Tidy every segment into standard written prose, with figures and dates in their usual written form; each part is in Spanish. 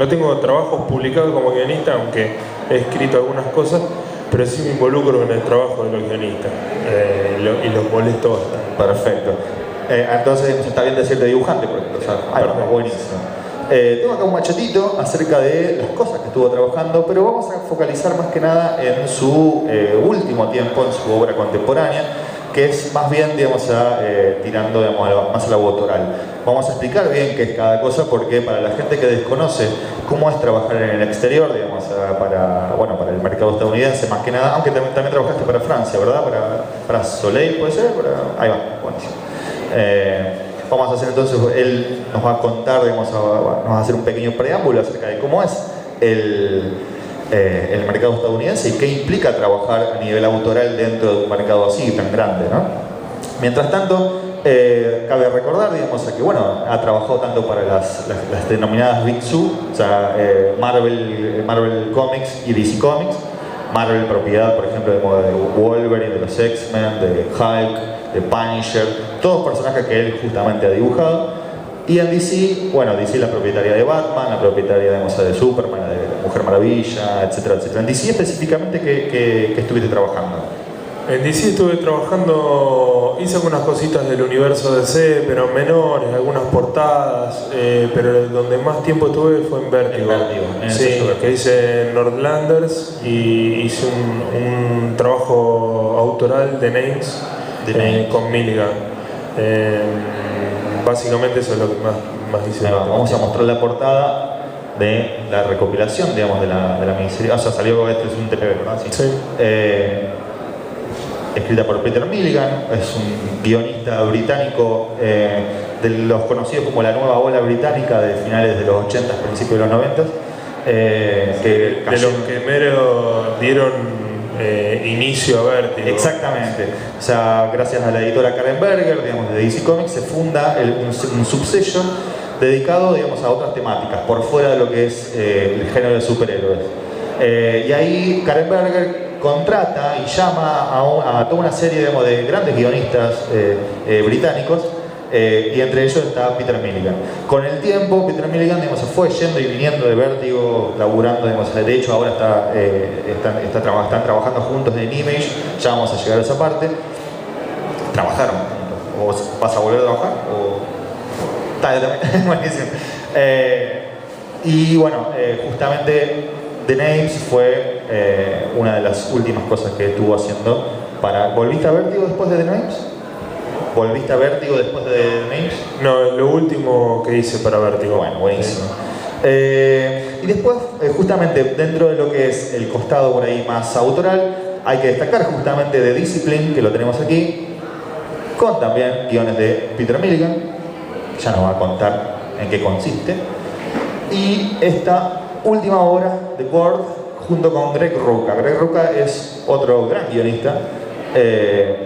no tengo trabajos publicados como guionista, aunque he escrito algunas cosas, pero sí me involucro en el trabajo de los guionistas y los molesto bastante. Perfecto. Entonces está bien decirte dibujante, por ejemplo. O sea, buenísimo. Tengo acá un machetito acerca de las cosas que estuvo trabajando, pero vamos a focalizar más que nada en su último tiempo, en su obra contemporánea, que es más bien, digamos, tirando, digamos, más a lo autoral. Vamos a explicar bien qué es cada cosa, porque para la gente que desconoce cómo es trabajar en el exterior, digamos, para el mercado estadounidense más que nada, aunque también trabajaste para Francia, ¿verdad? Para Soleil, ¿puede ser? Ahí va, buenísimo. Vamos a hacer entonces, él nos va a contar, digamos, nos va a hacer un pequeño preámbulo acerca de cómo es el mercado estadounidense y qué implica trabajar a nivel autoral dentro de un mercado así tan grande, ¿no? Mientras tanto, cabe recordar, digamos, que bueno, ha trabajado tanto para las denominadas Big Two, o sea, Marvel Comics y DC Comics. Marvel propiedad, por ejemplo, de Wolverine, de los X-Men, de Hulk, de Punisher, todos personajes que él justamente ha dibujado. Y en DC, bueno, DC es la propietaria de Batman, la propietaria de Superman, de Mujer Maravilla, etcétera, etcétera. En DC específicamente, ¿qué estuviste trabajando? En DC estuve trabajando, hice algunas cositas del universo DC, pero menores, algunas portadas, pero donde más tiempo estuve fue en Vértigo. Sí, que hice Northlanders y hice un trabajo autoral de Names con Milligan. Básicamente eso es lo que más hice. Vamos a mostrar la portada de la recopilación, digamos, de la miniserie. O sea, salió, este es un TPB, ¿verdad? Sí. Escrita por Peter Milligan, es un guionista británico de los conocidos como la nueva ola británica de finales de los 80, principios de los 90. De los que mero dieron inicio a Vértigo. Exactamente. O sea, gracias a la editora Karen Berger, digamos, de DC Comics, se funda un subsello dedicado, digamos, a otras temáticas, por fuera de lo que es el género de superhéroes. Y ahí Karen Berger contrata y llama a toda una serie, digamos, de grandes guionistas británicos, y entre ellos está Peter Milligan. Con el tiempo, Peter Milligan, digamos, se fue yendo y viniendo de Vértigo, laburando, digamos, de hecho ahora están trabajando juntos en Image, ya vamos a llegar a esa parte. ¿Trabajaron juntos? ¿O vas a volver a trabajar? Buenísimo. Y bueno, justamente The Names fue una de las últimas cosas que estuvo haciendo ¿Volviste a Vértigo después de The Names? ¿Volviste a Vértigo después de The Names? No, lo último que hice para Vértigo. Bueno, buenísimo. Y después, justamente dentro de lo que es el costado por ahí más autoral, hay que destacar justamente The Discipline, que lo tenemos aquí, con también guiones de Peter Milligan, ya nos va a contar en qué consiste. Y esta última obra, The Board, junto con Greg Rucka. Greg Rucka es otro gran guionista,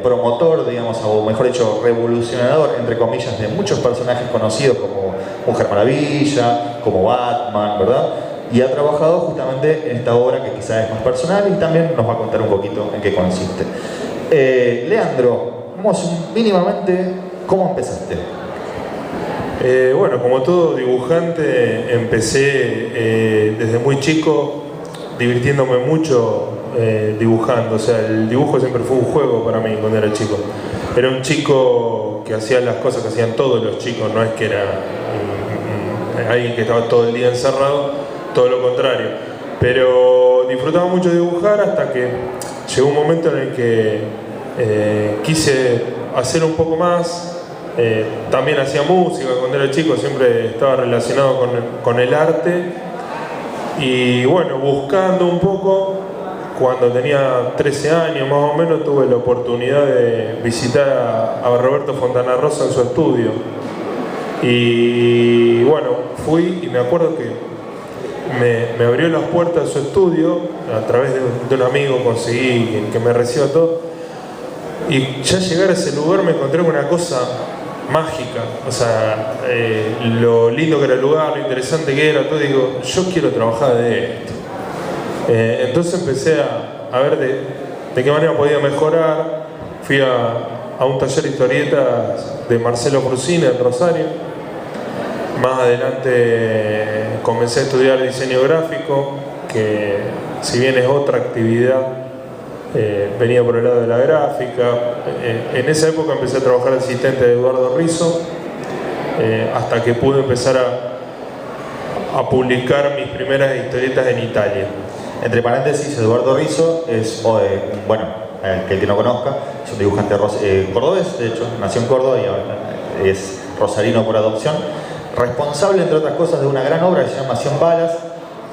promotor, digamos, o mejor dicho, revolucionador, entre comillas, de muchos personajes conocidos como Mujer Maravilla, como Batman, ¿verdad? Y ha trabajado justamente en esta obra que quizás es más personal y también nos va a contar un poquito en qué consiste. Leandro, vamos mínimamente, ¿cómo empezaste? Bueno, como todo dibujante, empecé desde muy chico divirtiéndome mucho dibujando. O sea, el dibujo siempre fue un juego para mí cuando era chico. Era un chico que hacía las cosas que hacían todos los chicos, no es que era alguien que estaba todo el día encerrado, todo lo contrario. Pero disfrutaba mucho de dibujar hasta que llegó un momento en el que quise hacer un poco más. También hacía música cuando era chico, siempre estaba relacionado con el arte. Y bueno, buscando un poco, cuando tenía 13 años más o menos, tuve la oportunidad de visitar a Roberto Fontana Rosa en su estudio. Y bueno, fui y me acuerdo que me abrió las puertas de su estudio, a través de un amigo conseguí que me reciba todo. Y ya llegar a ese lugar me encontré con una cosa mágica, o sea, lo lindo que era el lugar, lo interesante que era, todo. Digo, yo quiero trabajar de esto. Entonces empecé a ver de qué manera podía mejorar. Fui a un taller de historietas de Marcelo Brusina en Rosario Más adelante comencé a estudiar diseño gráfico, que si bien es otra actividad, venía por el lado de la gráfica. En esa época empecé a trabajar de asistente de Eduardo Rizzo, hasta que pude empezar a publicar mis primeras historietas en Italia. Entre paréntesis, Eduardo Rizzo es, bueno, el que no conozca, es un dibujante cordobés, de hecho, nació en Córdoba y ahora es rosarino por adopción. Responsable, entre otras cosas, de una gran obra que se llama 100 balas,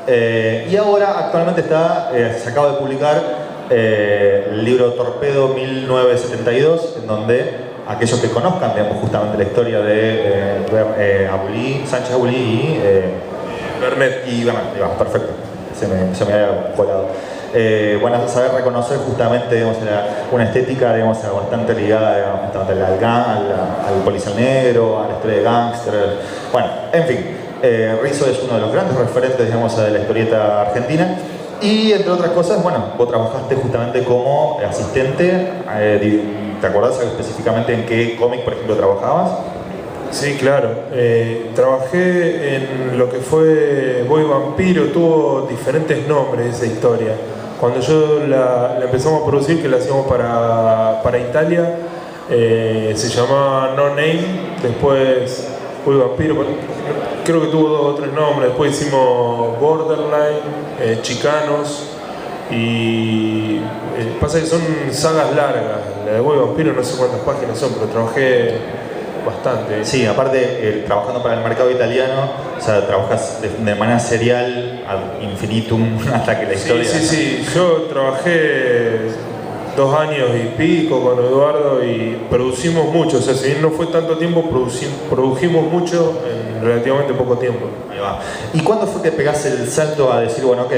y ahora actualmente se acaba de publicar el libro Torpedo 1972, en donde aquellos que conozcan, digamos, justamente la historia de Sánchez Abulí y Bernet. Perfecto, se me había colado. Van a saber reconocer justamente, digamos, una estética, digamos, bastante ligada, digamos, al policial negro, a la historia de gángster. Bueno, en fin, Rizzo es uno de los grandes referentes, digamos, de la historieta argentina. Y entre otras cosas, bueno, vos trabajaste justamente como asistente. ¿Te acordás específicamente en qué cómic, por ejemplo, trabajabas? Sí, claro. Trabajé en lo que fue Boy Vampiro, tuvo diferentes nombres esa historia. Cuando yo la empezamos a producir, que la hacíamos para Italia, se llamaba No Name, después Boy Vampiro, creo que tuvo 2 o 3 nombres, después hicimos Borderline, Chicanos, y pasa que son sagas largas. La de Boy Vampiro no sé cuántas páginas son, pero trabajé bastante. Sí, aparte, trabajando para el mercado italiano, o sea, trabajas de manera serial ad infinitum hasta que la historia... Sí, yo trabajé 2 años y pico con Eduardo y producimos mucho, o sea, si bien no fue tanto tiempo, produjimos mucho en relativamente poco tiempo. Ahí va. ¿Y cuándo fue que pegaste el salto a decir, bueno, ok,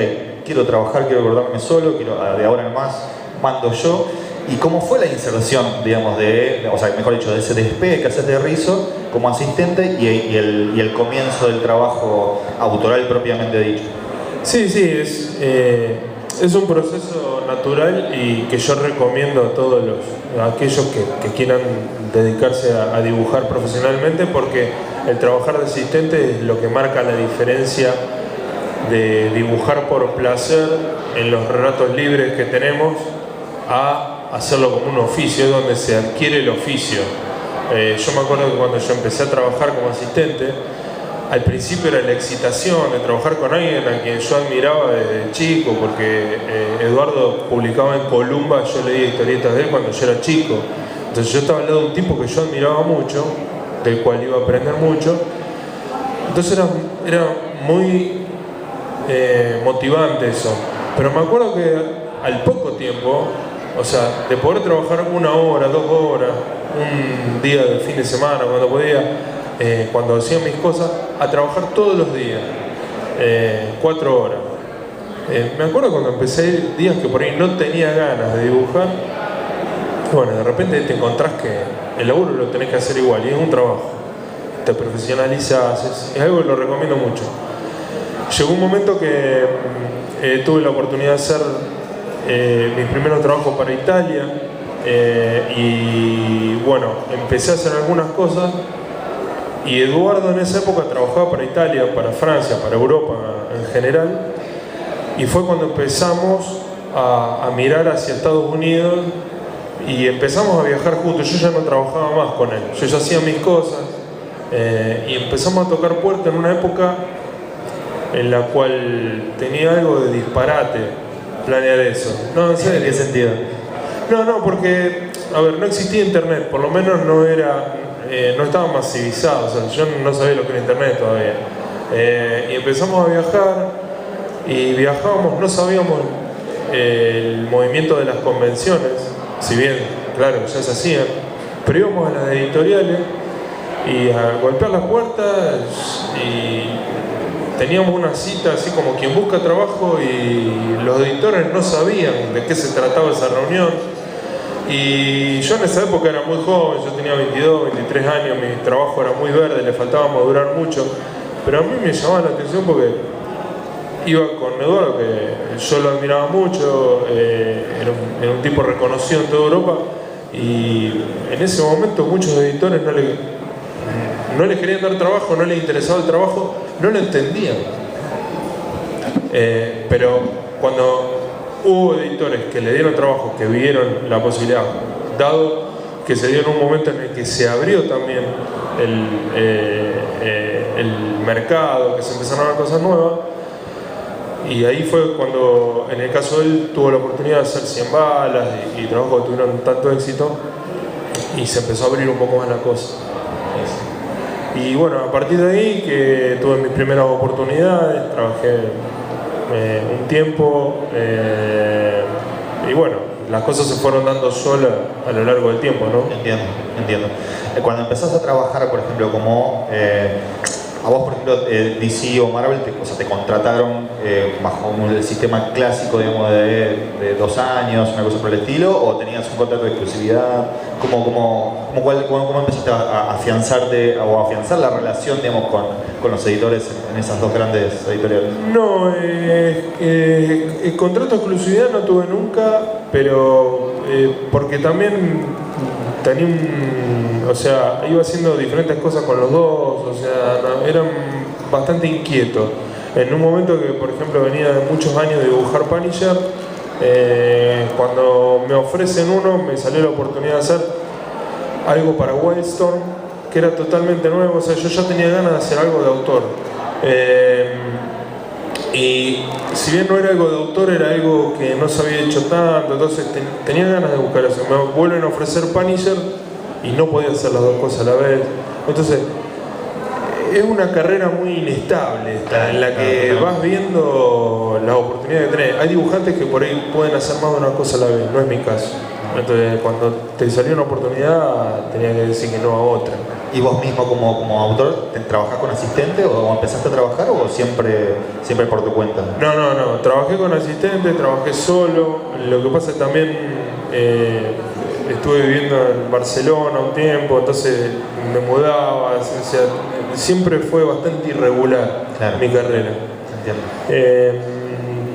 quiero trabajar, quiero acordarme solo, quiero de ahora en más mando yo? ¿Y cómo fue la inserción, digamos, o sea, mejor dicho, de ese despegue que haces de Rizzo como asistente y el comienzo del trabajo autoral propiamente dicho? Sí, es un proceso natural y que yo recomiendo a aquellos que quieran dedicarse a dibujar profesionalmente, porque el trabajar de asistente es lo que marca la diferencia de dibujar por placer en los ratos libres que tenemos a hacerlo como un oficio, es donde se adquiere el oficio. Yo me acuerdo que cuando yo empecé a trabajar como asistente, al principio era la excitación de trabajar con alguien a quien yo admiraba desde chico, porque Eduardo publicaba en Columba, yo leía historietas de él cuando yo era chico. Entonces yo estaba al lado de un tipo que yo admiraba mucho, del cual iba a aprender mucho. Entonces era muy motivante eso. Pero me acuerdo que al poco tiempo, o sea, de poder trabajar 1 hora, 2 horas, un día del fin de semana, cuando podía, cuando hacía mis cosas, a trabajar todos los días, 4 horas. Me acuerdo cuando empecé a ir días que por ahí no tenía ganas de dibujar, bueno, de repente te encontrás que el laburo lo tenés que hacer igual, y es un trabajo. Te profesionalizás, es algo que lo recomiendo mucho. Llegó un momento que tuve la oportunidad de hacer mis primeros trabajos para Italia, y bueno, empecé a hacer algunas cosas, y Eduardo en esa época trabajaba para Italia, para Francia, para Europa en general, y fue cuando empezamos a mirar hacia Estados Unidos y empezamos a viajar juntos. Yo ya no trabajaba más con él, yo ya hacía mis cosas, y empezamos a tocar puertas en una época en la cual tenía algo de disparate planear eso. No, en serio. ¿En qué sentido? No, porque, a ver, no existía internet, por lo menos no estaba masivizado, o sea, yo no sabía lo que era internet todavía. Y empezamos a viajar, y viajábamos, no sabíamos el movimiento de las convenciones, si bien, claro, ya se hacían, pero íbamos a las editoriales y a golpear las puertas, y teníamos una cita así como quien busca trabajo, y los editores no sabían de qué se trataba esa reunión. Y yo en esa época era muy joven, yo tenía 22, 23 años, mi trabajo era muy verde, le faltaba madurar mucho, pero a mí me llamaba la atención porque iba con Eduardo, que yo lo admiraba mucho, era un tipo reconocido en toda Europa, y en ese momento muchos editores no les querían dar trabajo, no les interesaba el trabajo, no lo entendían. Pero cuando hubo editores que le dieron trabajo, que vieron la posibilidad, dado que se dio en un momento en el que se abrió también el mercado, que se empezaron a ver cosas nuevas, y ahí fue cuando, en el caso de él, tuvo la oportunidad de hacer 100 balas y trabajos que tuvieron tanto éxito, y se empezó a abrir un poco más la cosa. Y bueno, a partir de ahí que tuve mis primeras oportunidades, trabajé un tiempo, y bueno, las cosas se fueron dando solas a lo largo del tiempo, ¿no? Entiendo. Cuando empezás a trabajar, por ejemplo, como a vos, por ejemplo, DC o Marvel, te contrataron bajo el sistema clásico, digamos, de 2 años, una cosa por el estilo, o tenías un contrato de exclusividad? ¿Cómo empezaste a afianzarte o a afianzar la relación, digamos, con los editores en esas 2 grandes editoriales? No, el contrato de exclusividad no tuve nunca, pero porque también tenía o sea, iba haciendo diferentes cosas con los dos, o sea, eran bastante inquietos. En un momento que, por ejemplo, venía de muchos años de dibujar Punisher, cuando me ofrecen uno, me salió la oportunidad de hacer algo para Wildstorm, que era totalmente nuevo, o sea, yo ya tenía ganas de hacer algo de autor. Y si bien no era algo de autor, era algo que no se había hecho tanto, entonces tenía ganas de buscar eso. Me vuelven a ofrecer Punisher y no podía hacer las dos cosas a la vez. Entonces, es una carrera muy inestable esta, en la que vas viendo las oportunidades que tenés. Hay dibujantes que por ahí pueden hacer más de una cosa a la vez, no es mi caso. Entonces, cuando te salió una oportunidad, tenía que decir que no a otra. ¿Y vos mismo como autor trabajás con asistente o empezaste a trabajar o siempre por tu cuenta? No, trabajé con asistente, trabajé solo. Lo que pasa es que también estuve viviendo en Barcelona un tiempo, entonces me mudaba, o sea, siempre fue bastante irregular mi carrera. Entiendo.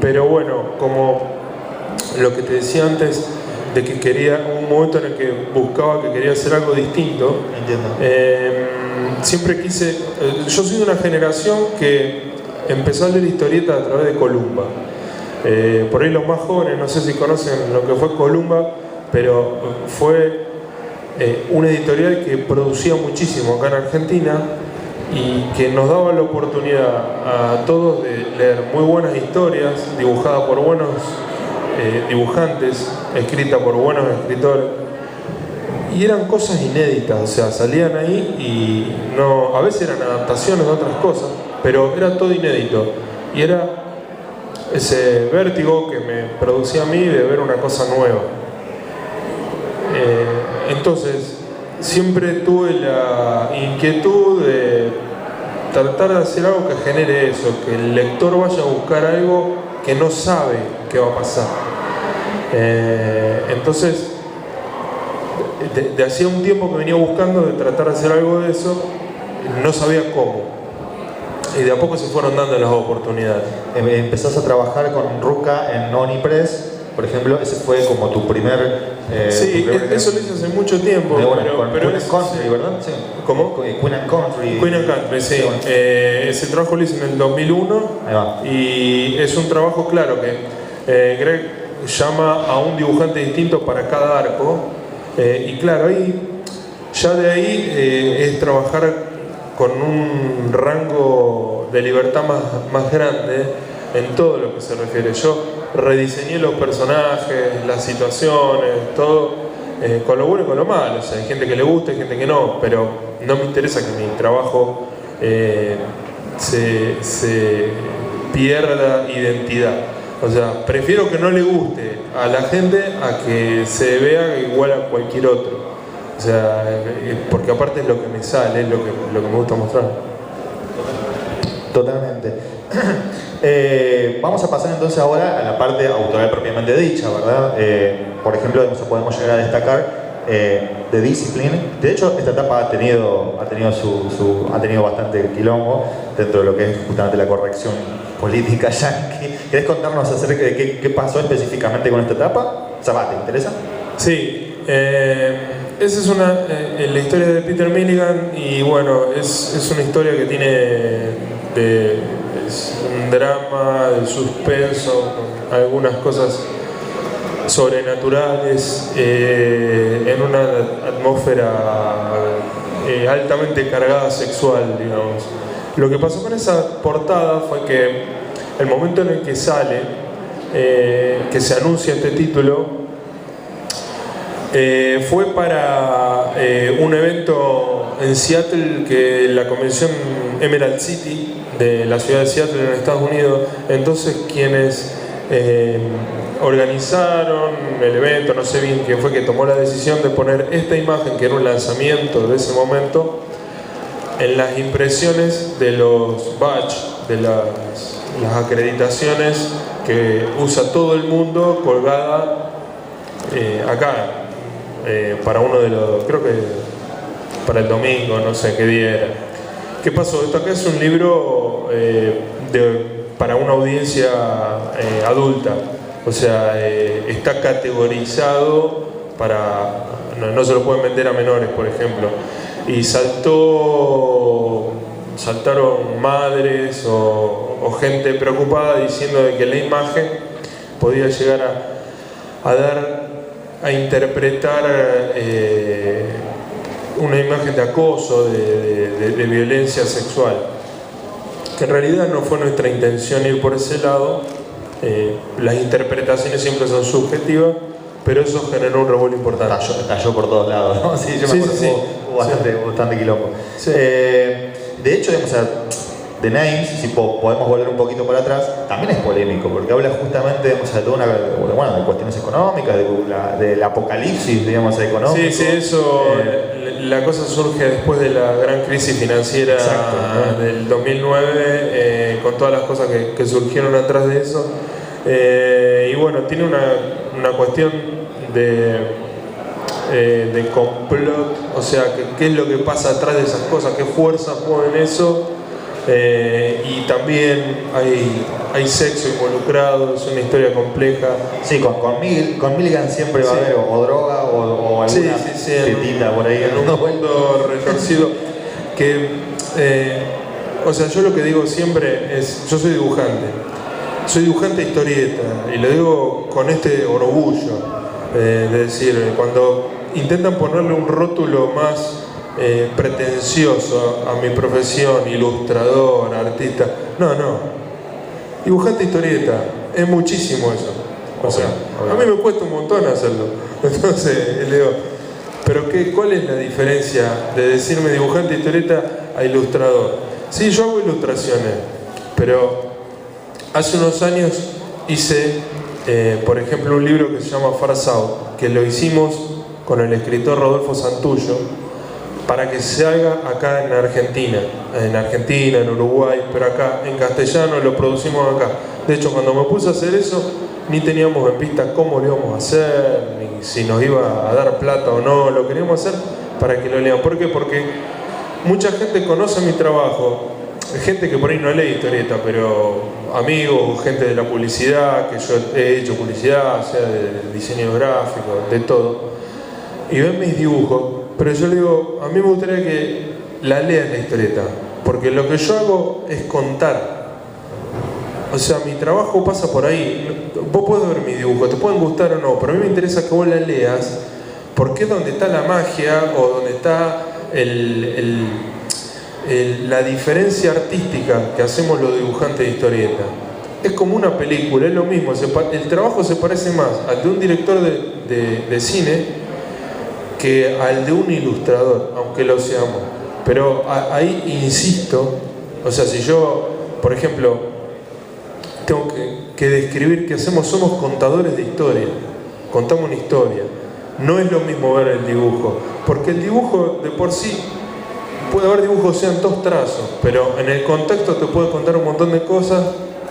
Pero bueno, como lo que te decía antes, de que quería, un momento en el que buscaba que quería hacer algo distinto. Entiendo. Siempre quise, yo soy de una generación que empezó a leer historietas a través de Columba. Por ahí los más jóvenes, no sé si conocen lo que fue Columba, pero fue una editorial que producía muchísimo acá en Argentina y que nos daba la oportunidad a todos de leer muy buenas historias, dibujadas por buenos dibujantes, escrita por buenos escritores, y eran cosas inéditas, o sea, salían ahí y no, a veces eran adaptaciones de otras cosas, pero era todo inédito, y era ese vértigo que me producía a mí de ver una cosa nueva. Entonces, siempre tuve la inquietud de tratar de hacer algo que genere eso, que el lector vaya a buscar algo que no sabe qué va a pasar. Entonces, de hacía un tiempo que venía buscando de tratar de hacer algo de eso, no sabía cómo. Y de a poco se fueron dando las oportunidades. Empezás a trabajar con Rucka en Onipress, por ejemplo, ese fue como tu primer... sí, eso lo hice hace mucho tiempo. Pero Queen and Country, ¿verdad? Sí. ¿Cómo? Queen and Country. Queen and Country, sí. Ese trabajo lo hice en el 2001. Ahí va. Y es un trabajo, claro, que Greg llama a un dibujante distinto para cada arco. Y claro, ya de ahí es trabajar con un rango de libertad más grande en todo lo que se refiere. Yo rediseñé los personajes, las situaciones, todo, con lo bueno y con lo malo. O sea, hay gente que le gusta, hay gente que no, pero no me interesa que mi trabajo se pierda identidad. O sea, prefiero que no le guste a la gente a que se vea igual a cualquier otro. O sea, porque aparte es lo que me sale, es lo que me gusta mostrar. Totalmente. Vamos a pasar entonces ahora a la parte autoral propiamente dicha, ¿verdad? Por ejemplo, podemos llegar a destacar The Discipline. De hecho, esta etapa ha tenido bastante quilombo dentro de lo que es justamente la corrección política yankee. ¿Querés contarnos acerca de qué pasó específicamente con esta etapa? Zabate, ¿te interesa? Sí. esa es la historia de Peter Milligan, y bueno, es una historia que tiene es un drama, de suspenso, con algunas cosas sobrenaturales, en una atmósfera altamente cargada sexual, digamos. Lo que pasó con esa portada fue que el momento en el que sale, que se anuncia este título, fue para un evento en Seattle, que la convención Emerald City de la ciudad de Seattle en Estados Unidos. Entonces quienes organizaron el evento, no sé bien quién fue que tomó la decisión de poner esta imagen, que era un lanzamiento de ese momento, en las impresiones de los badge, de las acreditaciones que usa todo el mundo, colgada acá, para uno de los, creo que para el domingo, no sé qué día era. ¿Qué pasó? Esto acá es un libro para una audiencia adulta, o sea, está categorizado para, no se lo pueden vender a menores, por ejemplo. Y saltaron madres o gente preocupada diciendo de que la imagen podía llegar a interpretar una imagen de acoso, de violencia sexual, que en realidad no fue nuestra intención ir por ese lado. Las interpretaciones siempre son subjetivas, pero eso generó un revuelo importante. Cayó por todos lados, ¿no? Sí, yo me acuerdo que hubo bastante quilombo. Sí. De hecho, digamos, The Names, si podemos volver un poquito para atrás, también es polémico, porque habla justamente, digamos, de toda de cuestiones económicas, del apocalipsis, digamos, económico. Sí, eso, la cosa surge después de la gran crisis financiera. Exacto, ¿no? Del 2009, con todas las cosas que surgieron atrás de eso. Y bueno, tiene una cuestión de complot, o sea, qué es lo que pasa atrás de esas cosas, qué fuerzas mueven eso. Y también hay sexo involucrado, es una historia compleja. Sí, con Milligan siempre va a haber o droga o alguna tetita por ahí. En un mundo retorcido. O sea, yo lo que digo siempre es, yo soy dibujante de historieta, y lo digo con este orgullo, de decir, cuando intentan ponerle un rótulo más pretencioso a mi profesión, ilustrador, artista, no, dibujante de historieta, es muchísimo eso. O sea, a mí me cuesta un montón hacerlo. Entonces le digo, pero ¿cuál es la diferencia de decirme dibujante de historieta a ilustrador? Sí, yo hago ilustraciones, pero hace unos años hice, por ejemplo, un libro que se llama Far South, que lo hicimos con el escritor Rodolfo Santullo, para que se haga acá en Argentina, en Uruguay, pero acá en castellano lo producimos acá. De hecho, cuando me puse a hacer eso, ni teníamos en vista cómo lo íbamos a hacer, ni si nos iba a dar plata o no, lo queríamos hacer para que lo lean. ¿Por qué? Porque mucha gente conoce mi trabajo, gente que por ahí no lee historieta, pero amigos, gente de la publicidad, que yo he hecho publicidad, sea de diseño gráfico, de todo, y ven mis dibujos. Pero yo le digo, a mí me gustaría que la lean la historieta, porque lo que yo hago es contar. O sea, mi trabajo pasa por ahí. Vos podés ver mi dibujo, te pueden gustar o no, pero a mí me interesa que vos la leas, porque es donde está la magia, o donde está la diferencia artística que hacemos los dibujantes de historieta. Es como una película, es lo mismo. El trabajo se parece más al de un director de cine que al de un ilustrador, aunque lo seamos. Pero ahí insisto, o sea, si yo, por ejemplo, tengo que describir qué hacemos, somos contadores de historia, contamos una historia. No es lo mismo ver el dibujo, porque el dibujo de por sí, puede haber dibujos que sean dos trazos, pero en el contexto te puede contar un montón de cosas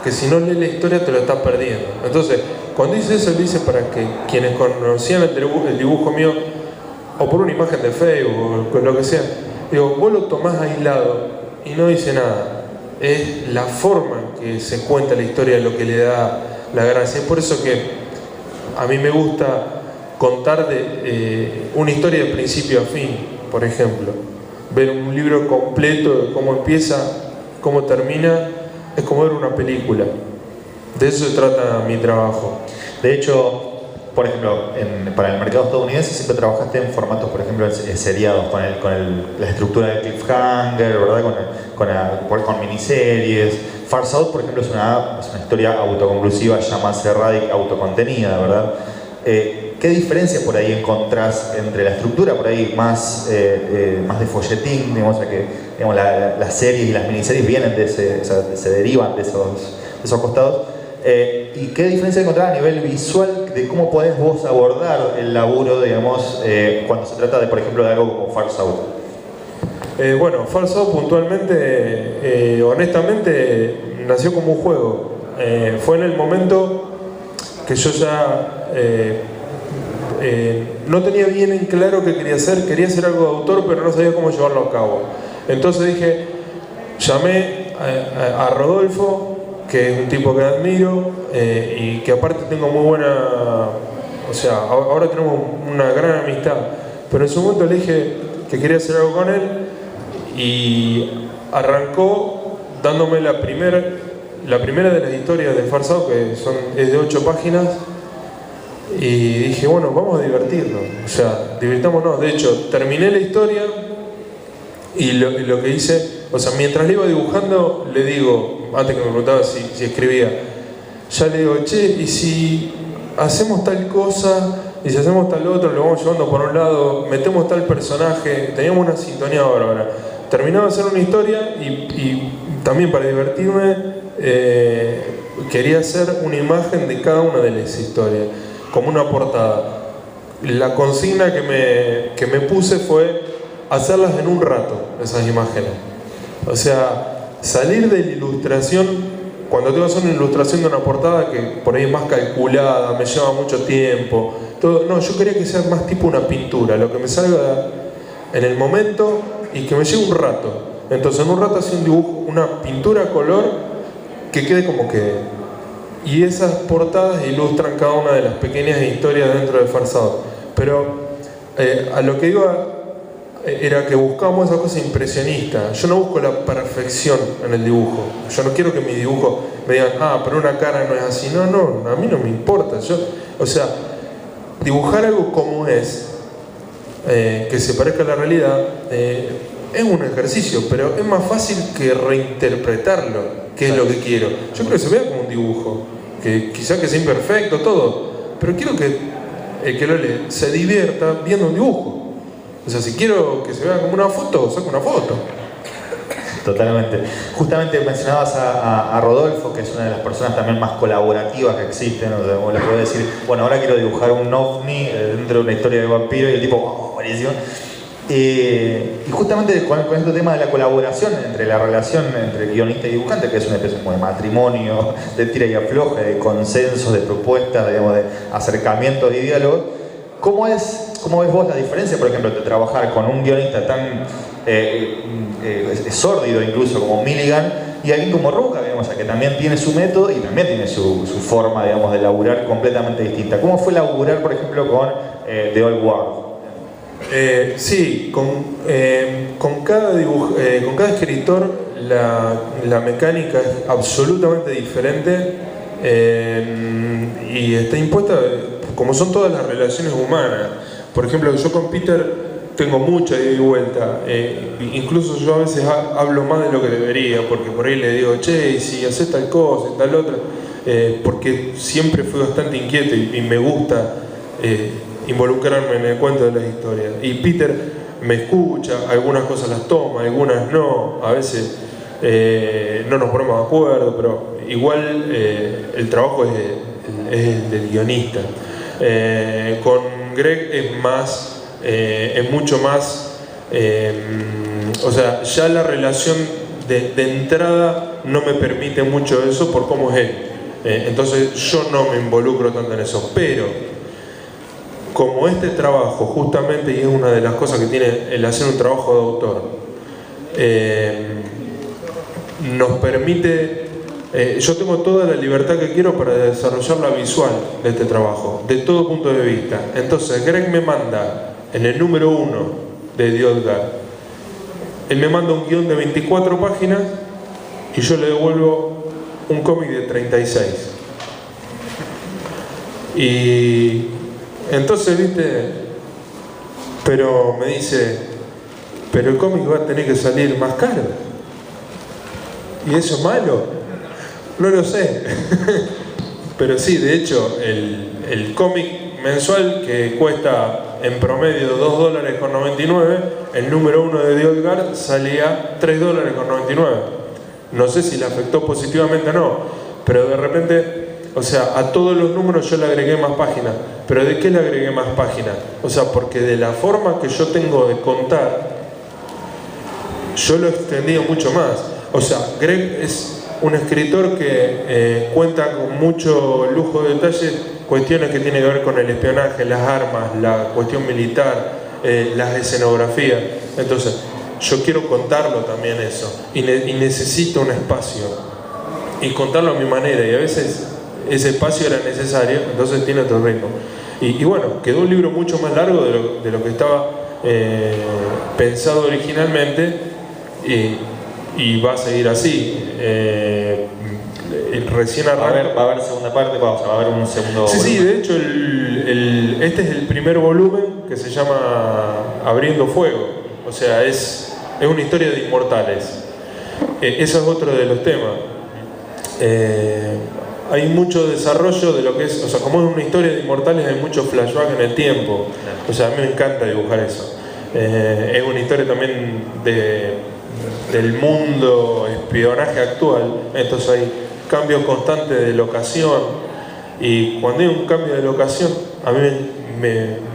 que si no lees la historia te lo estás perdiendo. Entonces, cuando dice eso, dice para que quienes conocían el dibujo mío, o por una imagen de Facebook, o lo que sea, digo, vos lo tomás aislado y no dice nada. Es la forma en que se cuenta la historia lo que le da la gracia. Es por eso que a mí me gusta contar una historia de principio a fin, por ejemplo. Ver un libro completo de cómo empieza, cómo termina, es como ver una película. De eso se trata mi trabajo. De hecho, por ejemplo, para el mercado estadounidense siempre trabajaste en formatos, por ejemplo, seriados, con la estructura de cliffhanger, ¿verdad? Con miniseries. Far South, por ejemplo, es una historia autoconclusiva, ya más cerrada y autocontenida, ¿verdad? ¿Qué diferencia por ahí encontrás entre la estructura por ahí más de folletín, digamos, que digamos, las series y las miniseries vienen se derivan de esos costados? ¿Y qué diferencia encontrás a nivel visual de cómo podés vos abordar el laburo, digamos, cuando se trata de, por ejemplo, de algo como Far South? Bueno, Far South puntualmente, honestamente, nació como un juego. Fue en el momento que yo ya no tenía bien en claro qué quería hacer algo de autor, pero no sabía cómo llevarlo a cabo. Entonces llamé a Rodolfo, que es un tipo que admiro y que aparte tengo muy buena, o sea, ahora tenemos una gran amistad, pero en su momento le dije que quería hacer algo con él y arrancó dándome la primera de las historias de Far South, que es de 8 páginas, y dije, bueno, vamos a divertirnos, o sea, divirtámonos. De hecho, terminé la historia y lo que hice, o sea, mientras le iba dibujando, le digo, antes que me preguntaba si escribía, ya le digo, che, y si hacemos tal cosa, y si hacemos tal otro, lo vamos llevando por un lado, metemos tal personaje, teníamos una sintonía bárbara. Terminaba de hacer una historia y también para divertirme quería hacer una imagen de cada una de las historias, como una portada. La consigna que me puse fue hacerlas en un rato, esas imágenes. O sea, salir de la ilustración, cuando tengo que hacer una ilustración de una portada que por ahí es más calculada, me lleva mucho tiempo, todo, no, yo quería que sea más tipo una pintura, lo que me salga en el momento y que me lleve un rato. Entonces en un rato hacía un dibujo, una pintura a color que quede como quede. Y esas portadas ilustran cada una de las pequeñas historias dentro de Far South. Pero a lo que iba era que buscamos esa cosa impresionista. Yo no busco la perfección en el dibujo. Yo no quiero que mi dibujo me digan, pero una cara no es así. No, a mí no me importa. O sea, dibujar algo como es, que se parezca a la realidad, es un ejercicio, pero es más fácil que reinterpretarlo, que es lo que quiero. Yo creo que se vea como un dibujo, que quizá que sea imperfecto, todo, pero quiero que el que lo lee se divierta viendo un dibujo. O sea, si quiero que se vea como una foto, saco una foto. Totalmente. Justamente mencionabas a Rodolfo, que es una de las personas también más colaborativas que existen. O sea, como le puedo decir, bueno, ahora quiero dibujar un ovni dentro de una historia de vampiro, y el tipo, buenísimo. Y justamente con este tema de la colaboración, entre la relación entre guionista y dibujante, que es una especie como de matrimonio, de tira y afloje, de consensos, de propuestas, digamos, de acercamientos y diálogos, ¿cómo ves vos la diferencia, por ejemplo, de trabajar con un guionista tan sórdido incluso como Milligan y alguien como Rucka, digamos, que también tiene su método y también tiene su forma, digamos, de laburar completamente distinta? ¿Cómo fue laburar, por ejemplo, con The Old Guard? Sí, con cada escritor la mecánica es absolutamente diferente y está impuesta, como son todas las relaciones humanas. Por ejemplo, yo con Peter tengo mucha ida y vuelta, incluso yo a veces hablo más de lo que debería, porque por ahí le digo, che, y si haces tal cosa y tal otra, porque siempre fui bastante inquieto y me gusta involucrarme en el cuento de las historias. Y Peter me escucha, algunas cosas las toma, algunas no, a veces no nos ponemos de acuerdo, pero igual el trabajo es el del guionista. Con Greg es mucho más, o sea, ya la relación de entrada no me permite mucho eso por cómo es él. Entonces yo no me involucro tanto en eso, pero como este trabajo justamente, y es una de las cosas que tiene el hacer un trabajo de autor, nos permite yo tengo toda la libertad que quiero para desarrollar la visual de este trabajo, de todo punto de vista. Entonces Greg me manda en el número 1 de Diodgar, él me manda un guión de 24 páginas y yo le devuelvo un cómic de 36. Y entonces, viste, pero me dice, pero el cómic va a tener que salir más caro. ¿Y eso es malo? No lo sé. Pero sí, de hecho, el cómic mensual que cuesta en promedio $2.99, el número 1 de Diodgar salía $3.99. No sé si le afectó positivamente o no, pero de repente, o sea, a todos los números yo le agregué más páginas. ¿Pero de qué le agregué más páginas? O sea, porque de la forma que yo tengo de contar, yo lo he extendido mucho más. O sea, Greg es un escritor que cuenta con mucho lujo de detalles, cuestiones que tienen que ver con el espionaje, las armas, la cuestión militar, las escenografías. Entonces, yo quiero contarlo también eso, y necesito un espacio, y contarlo a mi manera, y a veces ese espacio era necesario, entonces tiene otro ritmo. Y bueno, quedó un libro mucho más largo de lo que estaba pensado originalmente, y va a seguir así. Recién arranca. Va a haber segunda parte, va a haber un segundo sí, volumen. sí, de hecho este es el primer volumen, que se llama Abriendo Fuego. O sea, es una historia de inmortales. Eso es otro de los temas. Hay mucho desarrollo de lo que es, o sea, como es una historia de inmortales, hay mucho flashback en el tiempo. O sea, a mí me encanta dibujar eso. Es una historia también del mundo espionaje actual, entonces hay cambios constantes de locación, y cuando hay un cambio de locación, a mí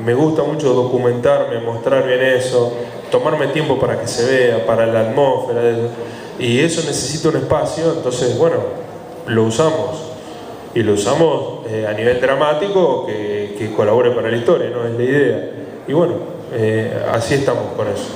me gusta mucho documentarme, mostrar bien eso, tomarme tiempo para que se vea, para la atmósfera de eso, y eso necesita un espacio. Entonces, bueno, lo usamos, y lo usamos a nivel dramático, que colabore para la historia, ¿no? Es la idea, y bueno, así estamos con eso.